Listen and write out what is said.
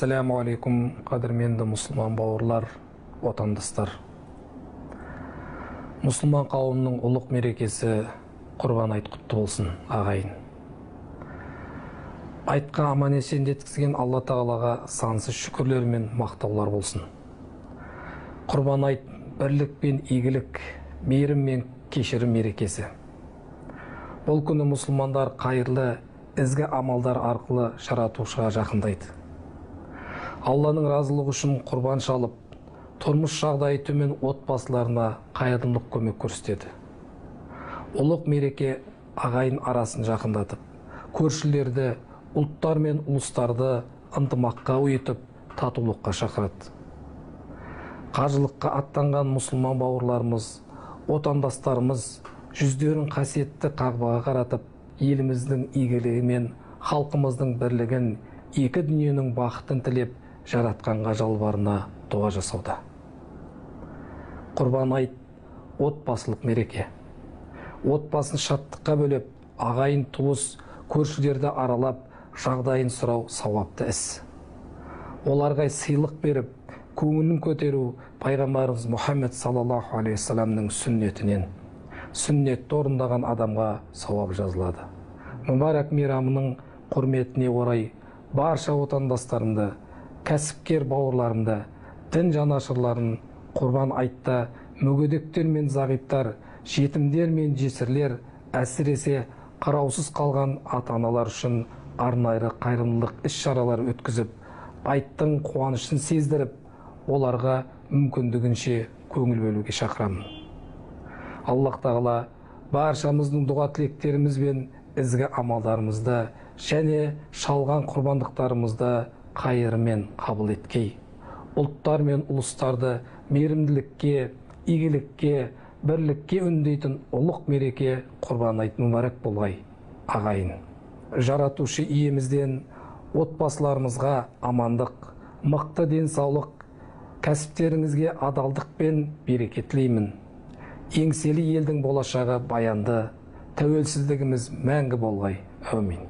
Ассаламу алейкум, қадірменді мұсылман бауырлар, отандастар. Мұсылман қауымның ұлық мерекесі Құрбан айт құтты болсын, ағайын. Айтқа аман есен жеткізген Алла Тағалаға сансыз шүкірлер мен мақтаулар болсын. Құрбан айт бірлік пен игілік, мейірім мен кешірім мерекесі. Бұл күні мұсылмандар қайырлы, ізгі амалдар арқылы жаратушыға жақындайды. Алланың разылығы үшін құрбан шалып, тұрмыс жағдайы төмен отбасыларына қайырымдылық көмек көрсетеді. Ұлық мереке ағайын арасын жақындатып, көршілерді, ұлттар мен ұлыстарды ынтымаққа ұйытып, татулыққа шақырады. Қажылыққа аттанған мұсылман бауырларымыз, отандастарымыз жүздерін қасиетті Қағбаға қаратып, еліміздің игілігі мен халқымыздың бірлігін, екі дүниенің бақытын тілеп, жаратқанға жалбарына дуа жасауда. Құрбан айт отбасылық мереке. Отбасын шаттыққа бөлеп, ағайын туыс, көршілерді аралап, жағдайын сұрау сауапты іс. Оларға сыйлық беріп, көңілін көтеру пайғамбарымыз Мұхаммед саллаллаху алейхи вассаламның сүннетінен. Сүннетті орындаған адамға сауап жазылады. Мүбарак мейрамының құрметіне орай барша отандастарымды, кәсіпкер бауырларымды, дін жанашырларын Құрбан айтта мүгедектер мен зағиптар, жетімдер мен жесірлер, әсіресе қараусыз қалған ата-аналар үшін арнайы қайырымдылық іс-шаралар өткізіп, айттың қуанышын сездіріп, оларға мүмкіндігінше көңіл бөлуге шақырамын. Аллах Тағала баршамыздың дұға тілектеріміз бен ізгі амалдарымызды және шалған құрбандықтарымызды қайырымен қабыл еткей. Ұлттар мен ұлыстарды мейірімділікке, игілікке, бірлікке үндейтін ұлық мереке Құрбан айт мүбәрәк болғай, ағайын. Жаратушы иемізден отбасыларымызға амандық, мықты денсаулық, кәсіптеріңізге адалдық пен береке тілеймін. Еңселі елдің болашағы баянды, тәуелсіздігіміз мәңгі болғай. Әумин.